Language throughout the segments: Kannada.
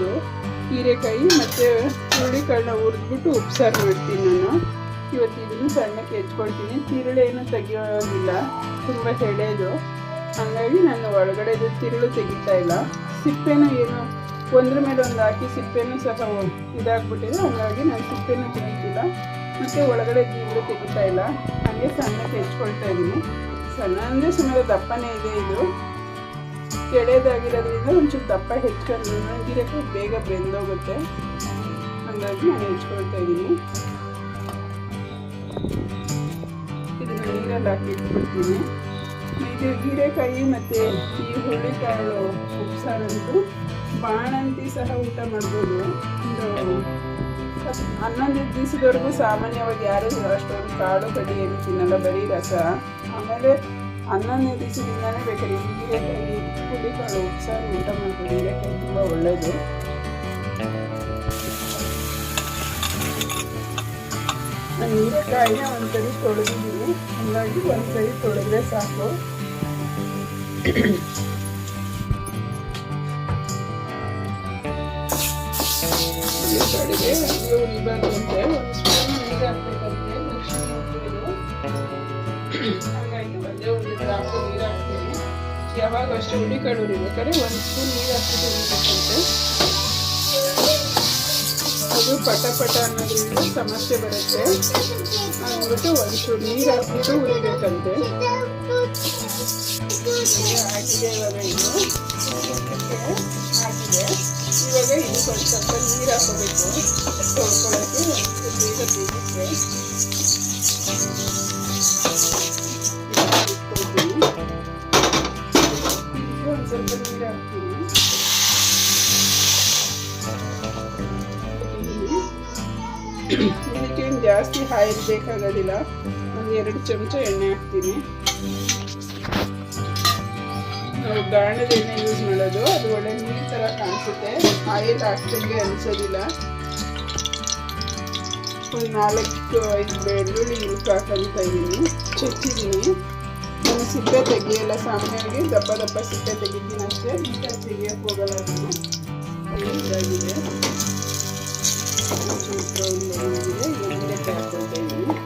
ಇದು ಹೀರೆಕಾಯಿ ಮತ್ತು ಹುರುಳಿಕಾಳನ್ನ ಹುರಿದ್ಬಿಟ್ಟು ಉಪ್ಸಾರು ಮಾಡ್ತೀನಿ ನಾನು. ಇವತ್ತು ಇದನ್ನು ಸಣ್ಣಕ್ಕೆ ಹೆಚ್ಕೊಳ್ತೀನಿ. ತಿರುಳು ಏನು ತೆಗಿಯೋದಿಲ್ಲ, ತುಂಬ ಎಳೆದು, ಹಾಗಾಗಿ ನಾನು ಒಳಗಡೆದು ತಿರುಳು ತೆಗಿತಾ ಇಲ್ಲ. ಸಿಪ್ಪೆನೂ ಏನು ಒಂದ್ರ ಮೇಲೆ ಒಂದು ಹಾಕಿ ಸಿಪ್ಪೆನೂ ಸಹ ಇದಾಗ್ಬಿಟ್ಟಿದೆ, ಹಾಗಾಗಿ ನಾನು ಸಿಪ್ಪೆನೂ ತೆಗಿತಿಲ್ಲ ಮತ್ತು ಒಳಗಡೆ ತಿರುಳು ತೆಗಿತಾ ಇಲ್ಲ. ಹಾಗೆ ಸಣ್ಣಕ್ಕೆ ಹೆಚ್ಕೊಳ್ತಾ ಇದ್ದೀನಿ. ಸಣ್ಣ ಅಂದರೆ ಸುಮಾರು ದಪ್ಪನೇ ಇದೆ. ಇದು ಎಳೆದಾಗಿರೋದ್ರಿಂದ ಒಂಚೂರು ದಪ್ಪ ಹೆಚ್ಕೊಂಡು ಹೀರೆಕಾಯಿ ಬೇಗ ಬೆಂದೋಗುತ್ತೆ, ಹಾಗಾಗಿ ನಾನು ಹೆಚ್ಕೊಳ್ತಾ ಇದ್ದೀನಿ. ಇದನ್ನು ನೀರಲ್ಲಿ ಹಾಕಿ ಇಟ್ಬಿಡ್ತೀನಿ. ಇದು ಹೀರೆಕಾಯಿ ಮತ್ತು ಈ ಹುರುಳಿಕಾಳು ಉಪ್ಸಾರಂತೂ ಬಾಣಂತಿ ಸಹ ಊಟ ಮಾಡ್ಬೋದು. ಒಂದು 11 ದಿವಸದವರೆಗೂ ಸಾಮಾನ್ಯವಾಗಿ ಯಾರು ಅಷ್ಟೊಂದು ಕಾಳು ಕಡಿ ಏನು ತಿನ್ನಲ್ಲ, ಬರೀ ರಸ. ಆಮೇಲೆ 11ನೇ ದಿವಸದಿಂದನೇ ಬೇಕಾದ್ರೆ ಹೀರೆಕಾಯಿ ಹುರುಳಿಕಾಳು ಉಪ್ಸಾರು ಊಟ ಮಾಡ್ಬೋದು. ಹೀರೆಕಾಯಿ ತುಂಬ ಒಳ್ಳೆಯದು. ನಾನು ಹೀರೆಕಾಯಿನ ಒಂದ್ಸರಿ ತೊಳೆದಿದ್ದೀನಿ, ಹಾಗಾಗಿ ಒಂದ್ಸರಿ ತೊಳೆದ್ರೆ ಸಾಕು. ಕಡೆಗೆ ಹೀಗೆ ಉರಿಬಾರ್ದಂತೆ ಒಂದು ಸ್ಪೂನ್ ನೀರು ಹಾಕ್ಬೇಕಂತೆ. ಹಾಗಾಗಿ ಒಂದೇ ಒಂದು ಡ್ರಾಪ್ ನೀರು ಹಾಕ್ತೀನಿ. ಯಾವಾಗ ಅಷ್ಟೇ ಹುರುಳಿಕಾಳು ಉರಿಬೇಕಾದ್ರೆ ಒಂದು ಸ್ಪೂನ್ ನೀರು ಹಾಕ್ಬಿಟ್ಟು ಉರಿಬೇಕಂತೆ. ಅದು ಪಟ ಪಟ ಅನ್ನೋದ್ರಿಂದ ಸಮಸ್ಯೆ ಬರುತ್ತೆ ಅಂದ್ಬಿಟ್ಟು ಒಂಚೂರು ನೀರು ಹಾಕ್ಬಿಟ್ಟು ಉರಿಬೇಕಂತೆ. ಹಾಕಿದೆ ಇವಾಗ ಇದು ಹಾಕಿದೆ. ಇವಾಗ ಇದಕ್ಕೆ ಒಂದು ಸ್ವಲ್ಪ ನೀರು ಹಾಕೋಬೇಕು ತೊಳ್ಕೊಳ್ಳೋಕ್ಕೆ, ಬೇಗ ಬೇಯುತ್ತೆ. ಇಟ್ಕೊಳ್ತೀನಿ. ಇದಕ್ಕೆ ಒಂದು ಸ್ವಲ್ಪ ನೀರು ಹಾಕ್ತೀನಿ. ಇದಕ್ಕೇನು ಜಾಸ್ತಿ ಆಯಿಲ್ ಬೇಕಾಗೋದಿಲ್ಲ, ಒಂದು 2 ಚಮಚ ಎಣ್ಣೆ ಹಾಕ್ತೀನಿ. ನಾವು ಗಾಣದ ಎಣ್ಣೆ ಯೂಸ್ ಮಾಡೋದು, ಅದು ಒಳ್ಳೆ ನೀರು ಥರ ಕಾಣಿಸುತ್ತೆ, ಆಯಿಲ್ ಹಾಕ್ದಂಗೆ ಅನಿಸೋದಿಲ್ಲ. ಒಂದು 4-5 ಬೆಳ್ಳುಳ್ಳಿ ಇರುಕು ಹಾಕಂತ ಇದ್ದೀನಿ, ಚೆಚ್ಚಿದ್ದೀನಿ. ನಾನು ಸಿಪ್ಪೆ ತೆಗಿಯಲ್ಲ, ಸಾಮಾನ್ಯವಾಗಿ ದಪ್ಪ ದಪ್ಪ ಸಿಪ್ಪೆ ತೆಗಿತೀನಿ ಅಷ್ಟೇ, ನೀಟಾಗಿ ತೆಗಿಯೋಕ್ಕೆ ಹೋಗಲ್ಲ. ನಾನು ಇದಾಗಿದೆ ಹಾಕ್ಕೊಳ್ತಾ ಇದ್ದೀನಿ.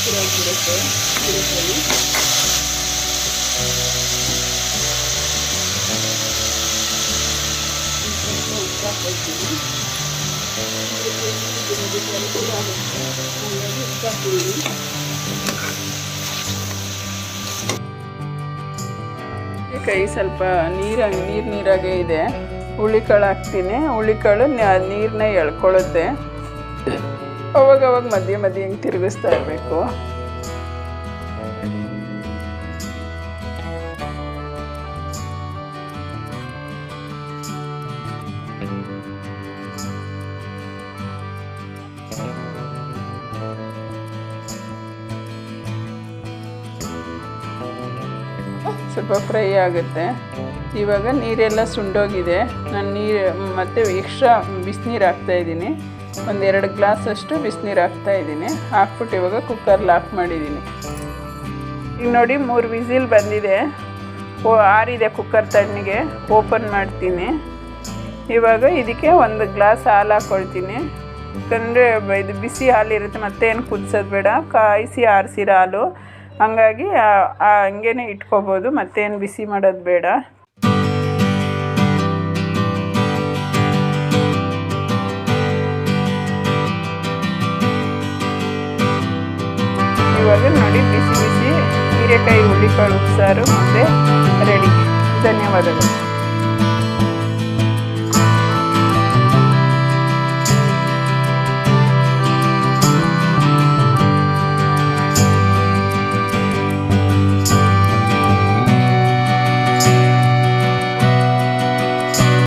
ಕಿರಾಗಿರುತ್ತೆ ಹೀರೆಕಾಯಿ. ಉಪ್ಪು ಹಾಕ್ಕೊಳ್ತೀನಿ. ಕೈ ಸ್ವಲ್ಪ ನೀರಾಗೇ ಇದೆ. ಹುರುಳಿಕಾಳು ಹಾಕ್ತೀನಿ. ಹುರುಳಿಕಾಳು ನೀರನ್ನ ಎಳ್ಕೊಳ್ಳುತ್ತೆ. ಅವಾಗವಾಗ ಮಧ್ಯೆ ಹಿಂಗೆ ತಿರುಗಿಸ್ತಾ ಇರಬೇಕು. ಸ್ವಲ್ಪ ಫ್ರೈ ಆಗುತ್ತೆ. ಇವಾಗ ನೀರೆಲ್ಲ ಸುಂಡೋಗಿದೆ. ನಾನು ನೀರು ಮತ್ತು ಎಕ್ಸ್ಟ್ರಾ ಬಿಸಿನೀರು ಹಾಕ್ತಾಯಿದ್ದೀನಿ. ಒಂದು 2 ಗ್ಲಾಸ್ ಅಷ್ಟು ಬಿಸಿನೀರು ಹಾಕ್ತಾಯಿದ್ದೀನಿ. ಹಾಕ್ಬಿಟ್ಟು ಇವಾಗ ಕುಕ್ಕರ್ ಲಾಕ್ ಮಾಡಿದ್ದೀನಿ. ಈಗ ನೋಡಿ 3 ವಿಸಿಲ್ ಬಂದಿದೆ. ಆರಿದೆ ಕುಕ್ಕರ್ ತಣ್ಣಗೆ. ಓಪನ್ ಮಾಡ್ತೀನಿ. ಇವಾಗ ಇದಕ್ಕೆ 1 ಗ್ಲಾಸ್ ಹಾಲು ಹಾಕ್ಕೊಳ್ತೀನಿ. ಯಾಕಂದರೆ ಇದು ಬಿಸಿ ಹಾಲಿರುತ್ತೆ, ಮತ್ತೇನು ಕುದಿಸೋದು ಬೇಡ, ಕಾಯಿಸಿ ಆರಿಸಿರೋ ಹಾಲು. ಹಾಗಾಗಿ ಹಂಗೇ ಇಟ್ಕೋಬೋದು, ಮತ್ತೇನು ಬಿಸಿ ಮಾಡೋದು ಬೇಡ. ಇವಾಗ ನೋಡಿ ಬಿಸಿ ಹೀರೆಕಾಯಿ ಹುರುಳಿಕಾಳು ಉಪ್ಸಾರು ಮುದ್ದೆ ರೆಡಿ. ಧನ್ಯವಾದಗಳು.